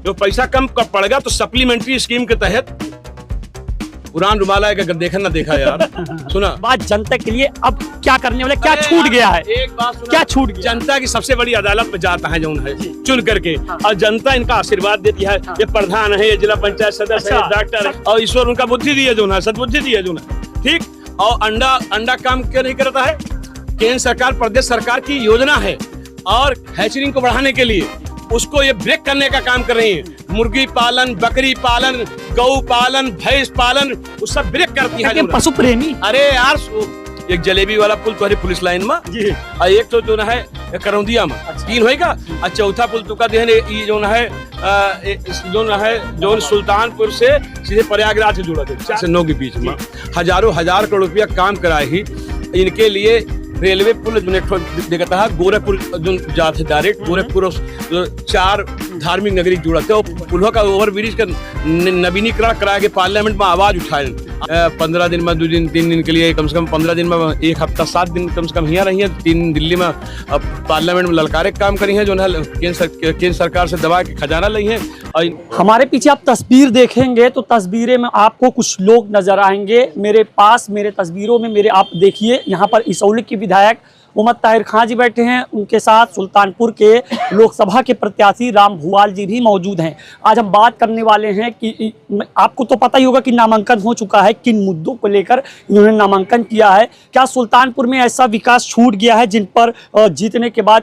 जो पैसा कम पड़ेगा तो सप्लीमेंट्री स्कीम के तहत उड़ान रुमाला है, अगर देखा ना देखा यार। सुना बात जनता के लिए अब क्या करने वाले, क्या छूट गया है? एक बात सुना, क्या छूट गया? जनता की सबसे बड़ी अदालत में जाता है जो है चुन करके, और जनता इनका आशीर्वाद देती है। ये प्रधान है, ये जिला पंचायत सदस्य है, डॉक्टर है, और ईश्वर उनका बुद्धि दिया जो है, सदबुद्धि दिया जो है, ठीक। और अंडा काम क्यों नहीं करता है? केंद्र सरकार प्रदेश सरकार की योजना है और हैचरिंग को बढ़ाने के लिए उसको ये ब्रेक करने का काम कर रही है। मुर्गी पालन, बकरी पालन, गौ पालन, भैंस पालन, वो सब ब्रेक करती है। पशु प्रेमी, अरे यार एक जलेबी वाला पुल तुम्हारी पुलिस लाइन में जी, और एक तो जो है करौंदिया में, तीन होएगा, और चौथा पुल तो का देहन ये जो है जो सुल्तानपुर से सीधे प्रयागराज से जुड़ा थे, 4 से 9 के बीच में हजारों हजार करोड़ रुपया काम करा ही इनके लिए। रेलवे पुल देखता है गोरखपुर जो जाते डायरेक्ट गोरखपुर 4 धार्मिक नगरी जुड़ा थे, पुलों का ओवरब्रिज का नवीनीकरण करा के पार्लियामेंट में आवाज उठाए। 15 दिन में 2 दिन 3 दिन के लिए, कम से कम 15 दिन में 1 हफ्ता 7 दिन कम से कम यहाँ रही है, 3 दिल्ली में पार्लियामेंट में ललकारे काम करी है, जो है केंद्र सरकार से दबा के खजाना ली है। हमारे पीछे आप तस्वीर देखेंगे तो तस्वीरें में आपको कुछ लोग नजर आएंगे। मेरे पास मेरे तस्वीरों में मेरे आप देखिए, यहाँ पर इसौली के विधायक मोहम्मद ताहिर खान जी बैठे हैं, उनके साथ सुल्तानपुर के लोकसभा के प्रत्याशी राम भुवाल जी भी मौजूद हैं। आज हम बात करने वाले हैं कि आपको तो पता ही होगा कि नामांकन हो चुका है, किन मुद्दों को लेकर इन्होंने नामांकन किया है, क्या सुल्तानपुर में ऐसा विकास छूट गया है जिन पर जीतने के बाद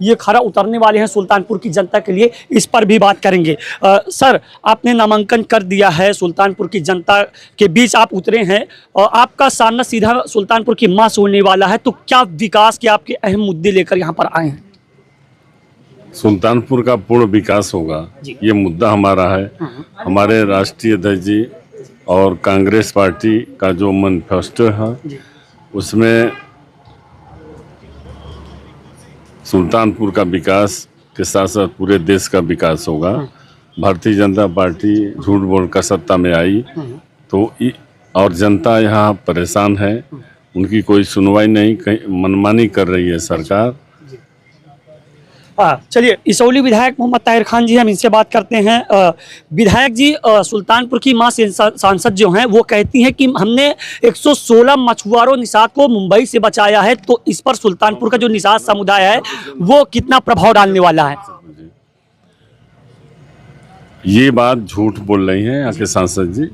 ये खरा उतरने वाले हैं सुल्तानपुर की जनता के लिए, इस पर भी बात करेंगे। सर, आपने नामांकन कर दिया है, सुल्तानपुर की जनता के बीच आप उतरे हैं और आपका सामना सीधा सुल्तानपुर की मां से होने वाला है, तो क्या विकास के आपके अहम मुद्दे लेकर यहाँ पर आए हैं? सुल्तानपुर का पूर्ण विकास होगा, ये मुद्दा हमारा है। हमारे राष्ट्रीय अध्यक्ष जी और कांग्रेस पार्टी का जो मैनिफेस्टो है उसमें सुल्तानपुर का विकास के साथ साथ पूरे देश का विकास होगा। भारतीय जनता पार्टी झूठ बोलकर सत्ता में आई तो और जनता यहाँ परेशान है, उनकी कोई सुनवाई नहीं, कहीं मनमानी कर रही है सरकार। चलिए, इसौली विधायक मोहम्मद ताहिर खान जी, हम इनसे बात करते हैं। विधायक जी, सुल्तानपुर की मां सांसद जो हैं वो कहती हैं कि हमने 116 मछुआरों निषाद को मुंबई से बचाया है, तो इस पर सुल्तानपुर का जो निषाद समुदाय है वो कितना प्रभाव डालने वाला है? ये बात झूठ बोल रही हैं यहाँ के सांसद जी।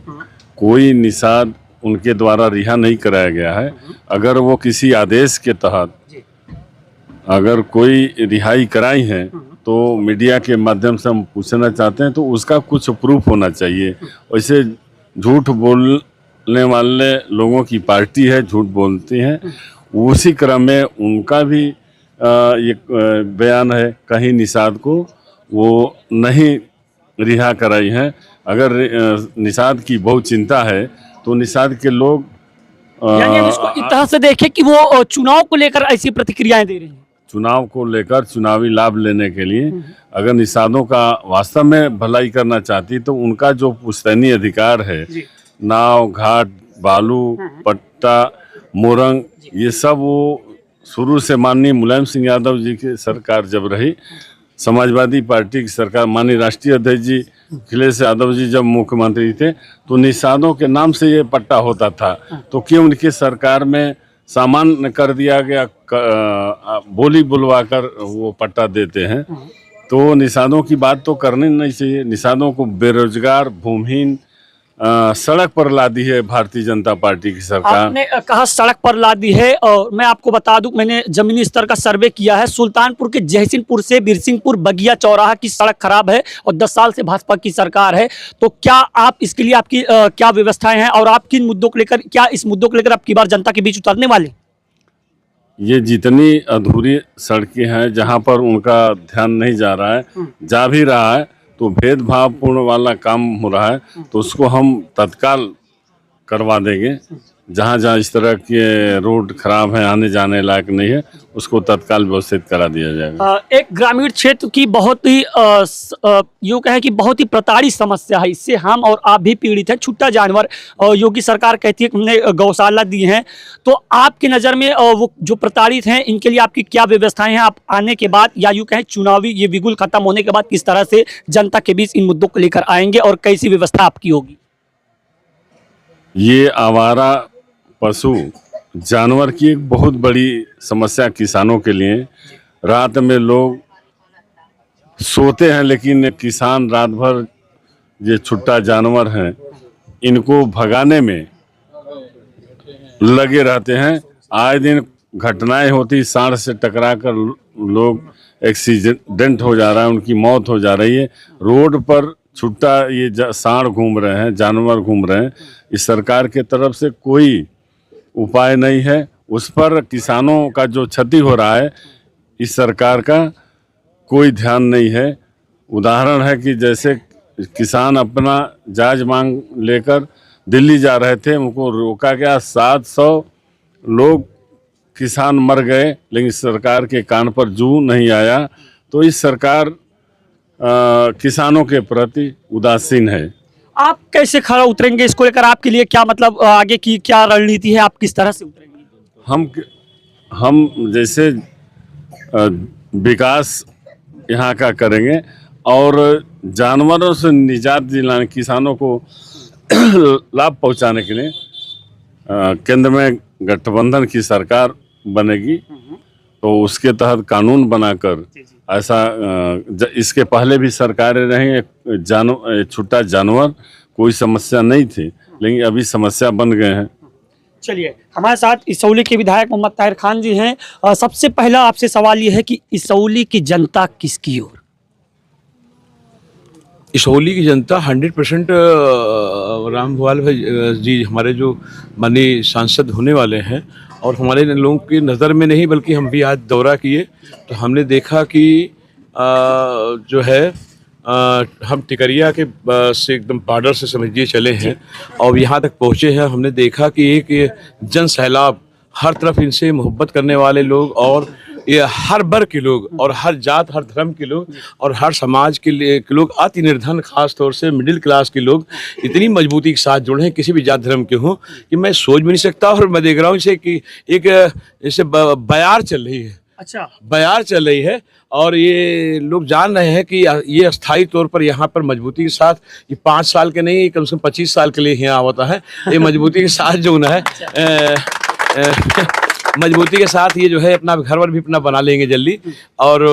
कोई निषाद उनके द्वारा रिहा नहीं कराया गया है। अगर वो किसी आदेश के तहत अगर कोई रिहाई कराई है तो मीडिया के माध्यम से हम पूछना चाहते हैं, तो उसका कुछ प्रूफ होना चाहिए। वैसे झूठ बोलने वाले लोगों की पार्टी है, झूठ बोलती हैं, उसी क्रम में उनका भी ये बयान है, कहीं निषाद को वो नहीं रिहा कराई है। अगर निषाद की बहुत चिंता है तो निषाद के लोग यानी हम इसको इस तरह से देखें कि वो चुनाव को लेकर ऐसी प्रतिक्रियाएं दे रही हैं, चुनाव को लेकर चुनावी लाभ लेने के लिए। अगर निषादों का वास्तव में भलाई करना चाहती तो उनका जो पुश्तैनी अधिकार है, नाव घाट बालू पट्टा मोरंग, ये सब वो शुरू से माननीय मुलायम सिंह यादव जी की सरकार जब रही, समाजवादी पार्टी की सरकार, माननीय राष्ट्रीय अध्यक्ष जी अखिलेश यादव जी जब मुख्यमंत्री थे, तो निषादों के नाम से ये पट्टा होता था। तो क्यों उनकी सरकार में सामान्य कर दिया गया, बोली बुलवाकर वो पट्टा देते हैं? तो निषादों की बात तो करनी नहीं चाहिए। निषादों को बेरोजगार, भूमिहीन, सड़क पर ला दी है भारतीय जनता पार्टी की सरकार। आपने कहा सड़क पर ला दी है, और मैं आपको बता दूं, मैंने जमीनी स्तर का सर्वे किया है। सुल्तानपुर के जयसिंहपुर से बिरसिंहपुर बगिया चौराहा की सड़क खराब है और 10 साल से भाजपा की सरकार है। तो क्या आप इसके लिए आपकी क्या व्यवस्थाएं हैं, और आप किन मुद्दों को लेकर, क्या इस मुद्दों को लेकर आपकी बार जनता के बीच उतरने वाले? ये जितनी अधूरी सड़कें हैं जहाँ पर उनका ध्यान नहीं जा रहा है, जा भी रहा है तो भेदभावपूर्ण वाला काम हो रहा है, तो उसको हम तत्काल करवा देंगे। जहाँ जहाँ इस तरह के रोड खराब है, आने जाने लायक नहीं है, उसको तत्काल व्यवस्थित करा दिया जाएगा। एक ग्रामीण क्षेत्र की बहुत ही यूँ कहें कि बहुत ही प्रताड़ित समस्या है, इससे हम और आप भी पीड़ित हैं। छुट्टा जानवर योगी सरकार कहती है कि हमने गौशाला दी हैं, तो आपकी नज़र में वो जो प्रताड़ित हैं इनके लिए आपकी क्या व्यवस्थाएं हैं? आप आने के बाद या यूँ कहें चुनावी ये बिगुल खत्म होने के बाद किस तरह से जनता के बीच इन मुद्दों को लेकर आएंगे और कैसी व्यवस्था आपकी होगी? ये आवारा पशु जानवर की एक बहुत बड़ी समस्या किसानों के लिए। रात में लोग सोते हैं, लेकिन किसान रात भर ये छुट्टा जानवर हैं इनको भगाने में लगे रहते हैं। आए दिन घटनाएं होती, सांड से टकरा कर लोग एक्सीडेंट हो जा रहा है, उनकी मौत हो जा रही है। रोड पर छुट्टा ये सांड घूम रहे हैं, जानवर घूम रहे हैं। इस सरकार के तरफ से कोई उपाय नहीं है। उस पर किसानों का जो क्षति हो रहा है, इस सरकार का कोई ध्यान नहीं है। उदाहरण है कि जैसे किसान अपना जायज मांग लेकर दिल्ली जा रहे थे, उनको रोका गया, 700 लोग किसान मर गए, लेकिन सरकार के कान पर जू नहीं आया। तो इस सरकार किसानों के प्रति उदासीन है। आप कैसे खरा उतरेंगे इसको लेकर? आपके लिए क्या मतलब आगे की क्या रणनीति है? आप किस तरह से उतरेंगे? हम जैसे विकास यहाँ का करेंगे और जानवरों से निजात दिलाने, किसानों को लाभ पहुँचाने के लिए केंद्र में गठबंधन की सरकार बनेगी, तो उसके तहत कानून बनाकर ऐसा इसके पहले भी सरकारें रही, छुट्टा जानवर कोई समस्या नहीं थी, लेकिन अभी समस्या बन गए हैं। चलिए, हमारे साथ इसौली के विधायक मोहम्मद ताहिर खान जी हैं। सबसे पहला आपसे सवाल ये है कि इसौली की जनता किसकी ओर? इसौली की जनता 100% राम भुआल भाई जी हमारे जो माननीय सांसद होने वाले हैं, और हमारे लोगों की नज़र में नहीं बल्कि हम भी आज दौरा किए तो हमने देखा कि जो है हम टिकरिया के से एकदम बॉर्डर से समझिए चले हैं और यहाँ तक पहुँचे हैं। हमने देखा कि एक जन सैलाब, हर तरफ इनसे मोहब्बत करने वाले लोग और ये हर वर्ग के लोग और हर जात हर धर्म के लोग और हर समाज के लोग, अति निर्धन खास तौर से मिडिल क्लास के लोग इतनी मजबूती के साथ जुड़े हैं, किसी भी जात धर्म के हों, कि मैं सोच भी नहीं सकता। और मैं देख रहा हूँ इसे कि एक जैसे बयार चल रही है। अच्छा, बयार चल रही है और ये लोग जान रहे हैं कि ये अस्थायी तौर पर यहाँ पर मजबूती के साथ, ये 5 साल के नहीं कम से कम 25 साल के लिए यहाँ होता है। ये मजबूती के साथ जो है मजबूती के साथ ये जो है अपना घर वर भी अपना बना लेंगे जल्दी। और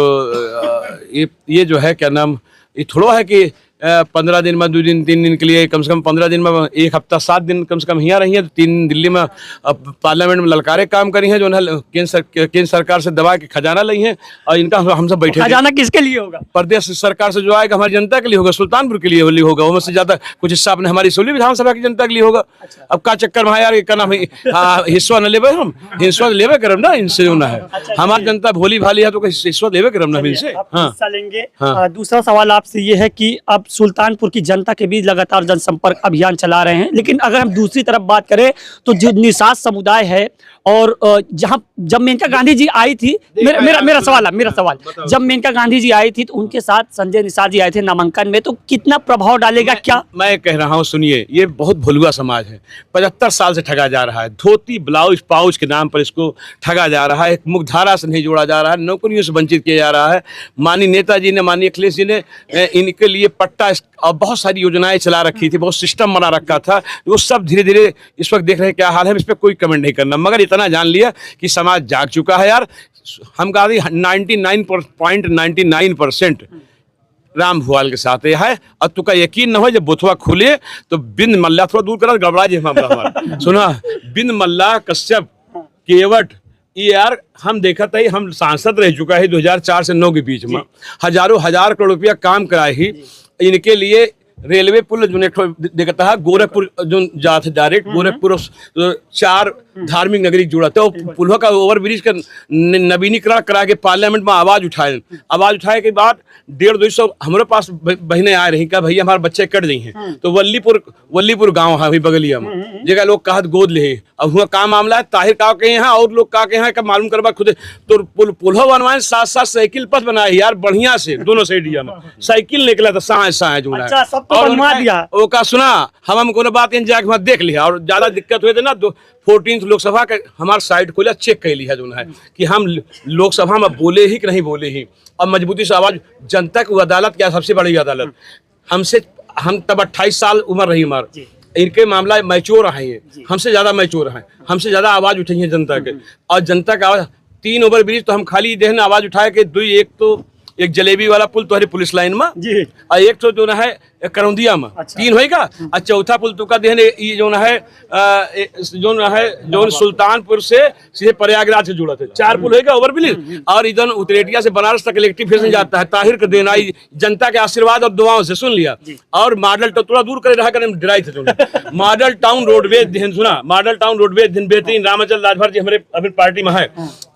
ये जो है क्या नाम, ये थोड़ा है कि 15 दिन में 2 दिन 3 दिन के लिए, कम से कम 15 दिन में 1 हफ्ता 7 दिन कम से कम यहाँ रही हैं, तो 3 दिल्ली में पार्लियामेंट में ललकारे काम करी हैं, जो है केंद्र सरकार से दबा के खजाना ली हैं। और इनका हम सब बैठे, खजाना किसके लिए होगा? प्रदेश सरकार से जो आएगा हमारी जनता के लिए होगा, सुल्तानपुर के लिए होगा, वो से ज्यादा कुछ हिस्सा अपने हमारी इसौली विधानसभा की जनता के लिए होगा। अब का चक्कर में यार क्या नाम हिस्सा न लेवे, हम हिस्सा लेवे करम ना इनसे जो है। हमारी जनता भोली भाली है तो हिस्सा लेवे करम ना इनसे। हिस्सा लेंगे। दूसरा सवाल आपसे ये है कि अब सुल्तानपुर की जनता के बीच लगातार जनसंपर्क अभियान चला रहे हैं, लेकिन अगर हम दूसरी तरफ बात करें तो जो निषाद समुदाय है और जहां जब मेनका गांधी जी आई थी, मेरा सवाल जब मेनका गांधी जी आई थी तो उनके साथ संजय निषाद जी आए थे नामांकन में, तो कितना प्रभाव डालेगा? क्या मैं कह रहा हूं, सुनिए, ये बहुत भुलुआ समाज है, 75 साल से ठगा जा रहा है। धोती ब्लाउज पाउच के नाम पर इसको ठगा जा रहा है, मुख्यधारा से नहीं जोड़ा जा रहा है, नौकरियों से वंचित किया जा रहा है। माननीय नेताजी ने, माननीय अखिलेश जी ने इनके लिए पट्टा और बहुत सारी योजनाएं चला रखी थी, बहुत सिस्टम बना रखा था, वो सब धीरे धीरे इस वक्त देख रहे हैं क्या हाल है। इस पर कोई कमेंट नहीं करना, मगर इतना जान लिया कि समाज जाग चुका है यार। हम कहा 99.99% राम भुआल के साथ ये है। और तुका यकीन न हो, जब बुथवा खुले तो बिंद मल्ला, थोड़ा दूर करा गड़बड़ा जी हमारा सुना, बिंद मल्ला कश्यप केवट, ये यार हम देखा था, हम सांसद रह चुका है 2004 से 9 के बीच में, हजारों हजार करोड़ रुपया काम कराए ही इनके लिए। रेलवे पुल जो देखता है गोरखपुर जो जात डायरेक्ट गोरखपुर 4 धार्मिक नगरी जुड़ा तो पुलवा का ओवर ब्रिज का नवीनीकरण करा के पार्लियामेंट में आवाज उठाए के बाद 150-200 हमारे पास बहनें आ रही का भैया हमारे बच्चे कट गई हैं। तो वल्लीपुर गांव है बगलिया में जगह लोग कहत गोद ले। अब हुआ का मामला है ताहिर का के यहाँ और लोग का के यहाँ का मालूम करवा खुद तो पुलवा बनवाए, साथ साथ साइकिल पथ बनाए यार बढ़िया से दोनों साइडिया में साइकिल निकला था साए जो अच्छा, सब तो बनवा दिया। वो का सुना हम कोनो बात इन जाके वहाँ देख लिया और ज्यादा दिक्कत हुए थे ना 14th लोकसभा का हमारा साइड खोला चेक कर लिया जो है कि हम लोकसभा में बोले ही कि नहीं बोले ही। अब मजबूती से आवाज जनता की अदालत क्या सबसे बड़ी अदालत हम तब 28 साल उम्र रही हमारे, इनके मामला मैच्योर है, ये हमसे ज्यादा मैच्योर है, हमसे ज्यादा आवाज उठी है जनता के। और जनता का आवाज 3 ओवर ब्रिज तो हम खाली देहन आवाज उठाए के 2 एक जलेबी वाला पुल तो पुलिस लाइन में जी और एक तो जो है करौंदिया में। अच्छा। 3 होएगा और चौथा पुल तो का देहन ये जो है सुल्तानपुर से सीधे प्रयागराज से जुड़ा थे। 4 पुल होएगा ओवर ब्रिज और इधर उतरेटिया से बनारस तक इलेक्ट्रिफिकेशन जाता है। ताहिर का देना जनता के आशीर्वाद और दुआओं से सुन लिया। और मॉडल थोड़ा दूर करे रहा कर डराई थे मॉडल टाउन रोडवेज देहन सुना, मॉडल टाउन रोडवेज दिन बेहतरीन रामाचल राजभर जी हमारे अभी पार्टी में है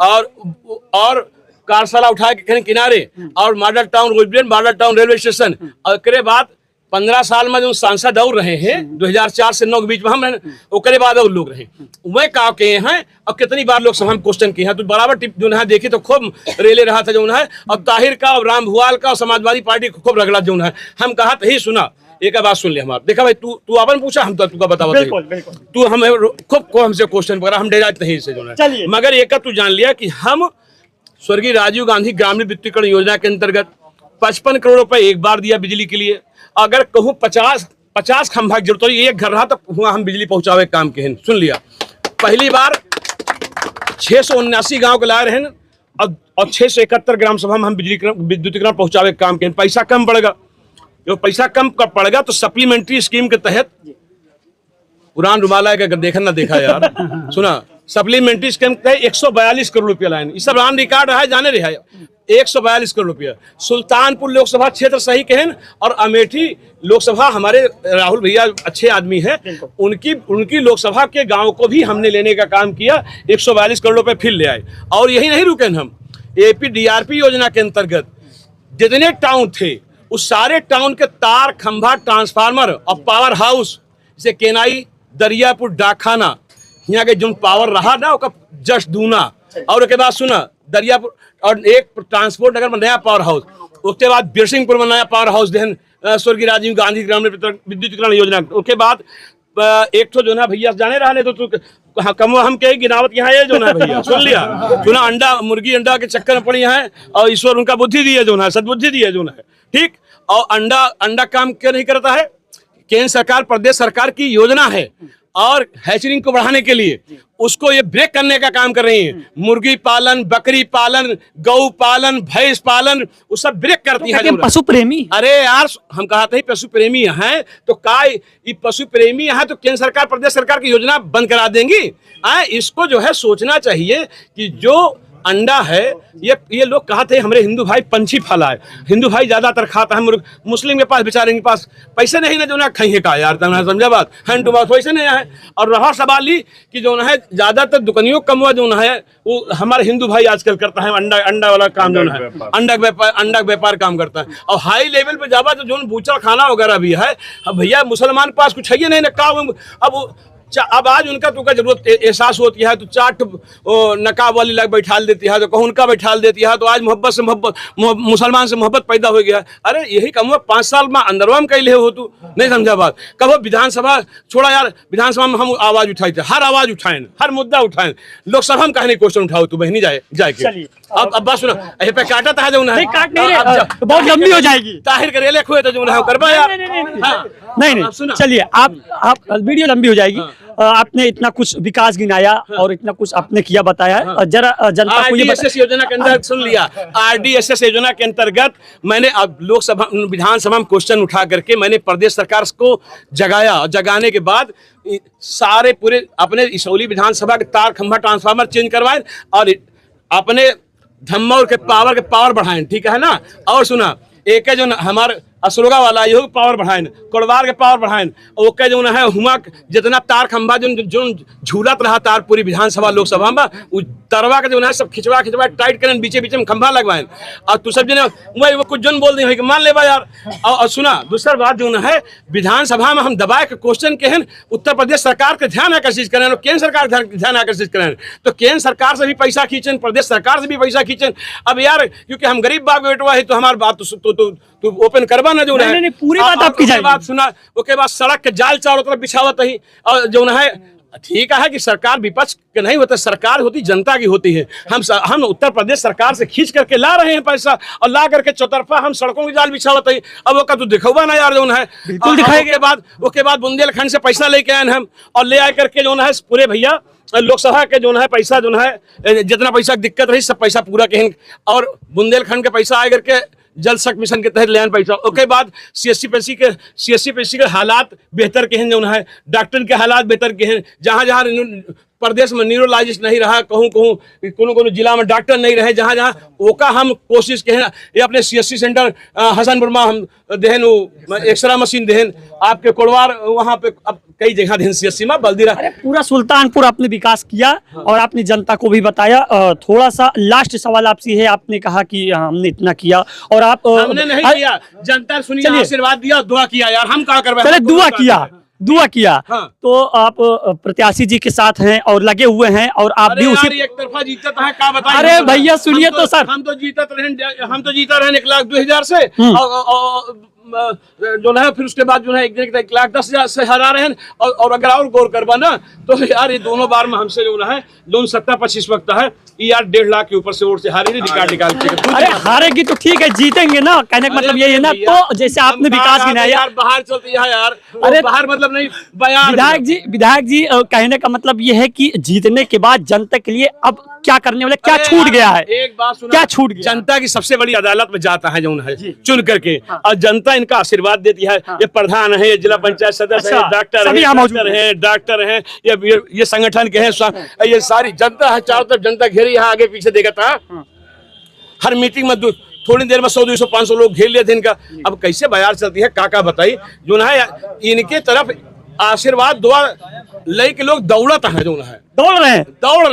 और कारशाला उठा के किनारे और model town roadways model town railway station. और उसके बाद 15 साल में जो सांसद और रहे हैं 2004 से 9 के बीच में हम उसके बाद और लोग रहे वह का के हैं। और कितनी बार लोकसभा में क्वेश्चन किए हैं तो बराबर टिप जो है देखी तो खूब रेले रहा था जो है। और ताहिर का और राम भुआल का और समाजवादी पार्टी को खूब रगड़ा जो है। हम कहा तो ही सुना एक बात सुन लिया हमारा देखा भाई तू अपन पूछा हम तो तुका बताओ तू हमें खूब हमसे क्वेश्चन वगैरह हम डेरा नहीं से जो है। मगर एक तू जान लिया कि हम स्वर्गीय राजीव गांधी ग्रामीण विद्युतीकरण योजना के अंतर्गत 55 करोड़ रुपए एक बार दिया बिजली के लिए। अगर कहूँ 50 खंभा की जरूरत हो एक घर रहा तो वहां हम बिजली पहुंचावे काम के हैं। सुन लिया पहली बार 679 गांव के लाए रहे और 671 ग्राम सभा में हम बिजली विद्युतीकरण पहुंचावे काम के। पैसा कम पड़ेगा, जो पैसा कम पड़ेगा तो सप्लीमेंट्री स्कीम के तहत पुरान रुमाला का देखा ना देखा यार सुना सप्लीमेंट्री स्कीम के 142 करोड़ रुपया लाइन इस सब रान रिकॉर्ड रहा है जाने रहा है 142 करोड़ रुपया। सुल्तानपुर लोकसभा क्षेत्र सही कहन और अमेठी लोकसभा हमारे राहुल भैया अच्छे आदमी हैं उनकी लोकसभा के गांव को भी हमने लेने का काम किया 142 करोड़ रुपए फिर ले आए। और यही नहीं रुके हम APDRP योजना के अंतर्गत जितने टाउन थे उस सारे टाउन के तार खंभा ट्रांसफार्मर और पावर हाउस जैसे केनाई दरियापुर डाकखाना यहाँ के जो पावर रहा ना उसका जस्ट दूना। और उसके बाद सुना दरियापुर और एक ट्रांसपोर्ट नगर में नया पावर हाउस, उसके बाद बिरसिंहपुर में नया पावर हाउस देन स्वर्गीय राजीव गांधी ग्रामीण विद्युतीकरण योजना। उसके बाद एक तो जो ना भैया जाने रहा नहीं तो कम हम कहे गिनावत यहाँ है जो ना भैया सुन लिया सुना अंडा मुर्गी अंडा के चक्कर में पड़ी है और ईश्वर उनका बुद्धि दी है जो ना सदबुद्धि दी है जो ना ठीक। और अंडा काम क्यों नहीं करता है? केंद्र सरकार प्रदेश सरकार की योजना है और हैचरिंग को बढ़ाने के लिए उसको ये ब्रेक करने का काम कर रही है। मुर्गी पालन बकरी पालन गौ पालन भैंस पालन वो सब ब्रेक करती है। पशु प्रेमी अरे यार हम कहा था पशु प्रेमी हैं तो ये पशु प्रेमी हैं तो केंद्र सरकार प्रदेश सरकार की योजना बंद करा देंगी। इसको जो है सोचना चाहिए कि जो अंडा है ये लोग कहा थे हमारे हिंदू भाई पंछी फला है, हिंदू भाई ज्यादातर खाता है मुस्लिम के पास बेचारे के पास पैसे नहीं ना जो ना खाइए का यार समझा बात हैंड टू माउथ पैसे नहीं है। और रहा सवाल ही कि जो है ज्यादातर दुकानियों कमवा जो है वो हमारे हिंदू भाई आजकल करता है अंडा वाला काम जो है अंडा व्यापार काम करता है। और हाई लेवल पे जावा तो जो बूचर खाना वगैरह भी है। अब भैया मुसलमान के पास कुछ है नहीं ना अब आज उनका तो का जरूरत एहसास होती है तो 4 नकाब वाली लग बैठा देती है तो कहूँ उनका बैठा देती है तो आज मोहब्बत मुसलमान से मोहब्बत पैदा हो गया। अरे यही कम 5 साल में अंदरवा में कैले हो तू नहीं समझा बात। कहो विधानसभा छोड़ा यार विधानसभा में हम आवाज उठाई थे हर आवाज उठाए हर मुद्दा उठाए लोकसभा में कहने क्वेश्चन उठाओ तू बहनी जाए अब बात सुना पे काटा था जो बहुत लंबी हो जाएगी ताहिर करेले खोए तो जो करवा यार नहीं चलिए आप वीडियो लंबी हो जाएगी। आपने इतना कुछ विकास गिनाया और इतना कुछ आपने किया बताया है जरा जनता को ये RDSS योजना के अंतर्गत सुन लिया RDSS योजना के अंतर्गत मैंने अब लोकसभा विधानसभा में क्वेश्चन उठा करके मैंने प्रदेश सरकार को जगाया और जगाने के बाद सारे पूरे अपने इसौली विधानसभा के तार खंभा ट्रांसफार्मर चेंज करवाए और अपने धम्मौर के पावर बढ़ाएं ठीक है ना। और सुना एक जो हमारे असरोगा वाला यो पावर बढ़ाइन, कोड़वार के पावर बढ़ाइन, ओके जो है हुआ जितना तार खंभा जो झूलत रहा तार पूरी विधानसभा लोकसभा में उ तरवा के जो है सब खिंचवा टाइट करें, बीचे बीचे में खंभा लगवाएं। और तू सब जो वही वो कुछ जन बोल दी कि मान लेबा यार। और सुना दूसरा बात जो है विधानसभा में हम दबाए के क्वेश्चन के हैं उत्तर प्रदेश सरकार के ध्यान आकर्षित करें और केंद्र सरकार ध्यान आकर्षित करें, तो केंद्र सरकार से भी पैसा खींचें, प्रदेश सरकार से भी पैसा खींचें। अब यार क्योंकि हम गरीब बाप बेटवा है तो हमारी बात तो ओपन करवा ना जो है। नहीं, पूरी बात आपकी जाएगी। बात सुना उसके बाद सड़क के जाल चारों तरफ बिछावत ही और जो है ठीक है कि सरकार विपक्ष के नहीं होता, सरकार होती जनता की होती है। हम उत्तर प्रदेश सरकार से खींच करके ला रहे हैं पैसा और ला करके चौतरफा हम सड़कों की जाल बिछावत है। अब वो का तो दिखवा ना यार जो है बिल्कुल दिखाएंगे। उसके बाद बुंदेलखंड से पैसा लेके आए हम और ले आए करके जो है पूरे भैया लोकसभा के जो है पैसा जो है जितना पैसा दिक्कत रही सब पैसा पूरा कहें और बुंदेलखंड के पैसा आए करके जल शक्ति मिशन के तहत ले पैसा। उसके बाद सीएससी पेशी के हालात बेहतर के हैं जो है, डॉक्टर के हालात बेहतर के हैं। जहाँ जहाँ प्रदेश में न्यूरोलॉजिस्ट नहीं रहा, कहूँ जिला में डॉक्टर नहीं रहे, जहाँ जहाँ ओका हम कोशिश के हैं ये अपने सीएससी सेंटर हसनपुरमा हम देहन एक्सरा मशीन देहन आपके कोड़वार वहाँ पे अब कई जगह देहन सीएससी में बल्दिरा। पूरा सुल्तानपुर आपने विकास किया और आपने जनता को भी बताया। थोड़ा सा लास्ट सवाल आपसे है, आपने कहा कि हमने इतना किया और आप हमने नहीं किया, जनता ने सुनिए आशीर्वाद दिया दुआ किया यार, हम क्या करवाए। चले दुआ किया हाँ। तो आप प्रत्याशी जी के साथ हैं और लगे हुए हैं और आप भी उसी एक तरफा जीतत है क्या बताएं। अरे भैया सुनिए तो सर, हम तो जीता रहे 1,02,000 से और जो है फिर उसके बाद जो है 1,10,000 से हरा रहे हैं। और अगर और गौर करवा ना तो यार ये दोनों बार में हमसे जो है दोनों 70-25 वक्त है यार 1.5 लाख के ऊपर से वोट से हारी रिकॉर्ड निकाल के। अरे हारेगी तो ठीक है, जीतेंगे ना, कहने का मतलब यही है ना। तो जैसे आपने विकास गिनाया यार बाहर चलती है यार, अरे बाहर मतलब नहीं बयान। विधायक जी कहने का मतलब ये है कि जीतने के बाद जनता के लिए अब क्या करने वाले, क्या छूट गया है? एक बात सुनो, क्या छूट गया? जनता की सबसे बड़ी अदालत में जाता है जो है चुन करके और जनता इनका आशीर्वाद देती है। ये प्रधान है, ये जिला पंचायत सदस्य है, डॉक्टर है, ये संगठन के हैं, ये सारी जनता है, चारों तरफ जनता घेरी, यहाँ आगे पीछे देखा था। हर मीटिंग में थोड़ी देर में 100-200-500 लोग घेर लेते इनका। अब कैसे बाजार चलती है काका बताई जो है, इनके तरफ आशीर्वाद दुआ ले के लोग दौड़त है जो है, दौड़ रहे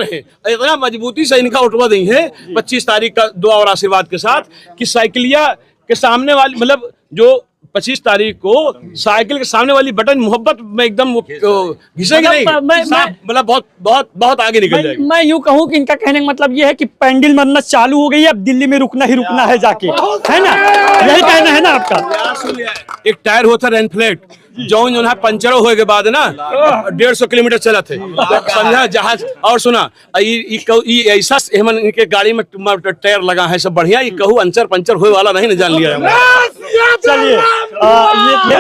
हैं इतना मजबूती से इनका उठवा दी है 25 तारीख का दुआ और आशीर्वाद के साथ कि साइकिलिया के सामने वाली मतलब जो 25 तारीख को साइकिल के सामने वाली बटन मोहब्बत में एकदम घिसेगी नहीं, मतलब बहुत बहुत बहुत आगे निकल जाएगी। मैं यूं कहूं कि इनका कहने का मतलब ये है कि पेंडल मन्नत चालू हो गई है, अब दिल्ली में रुकना ही रुकना है जाके, है ना? यही कहना है ना आपका? एक टायर होता है रेनफ्लेट जो है पंचर होए के बाद ना 150 किलोमीटर चला थे समझा जहाज। और सुना ऐसा इनके गाड़ी में टायर लगा है सब बढ़िया, ये कहूँ अंचर पंचर होए वाला नहीं जान लिया। चलिए ये थे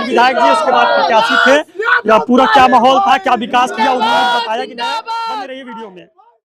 विधायक जी, उसके बाद प्रत्याशी थे, या पूरा क्या माहौल था, क्या विकास किया उन्होंने बताया कि नहीं। बने रहिए वीडियो में।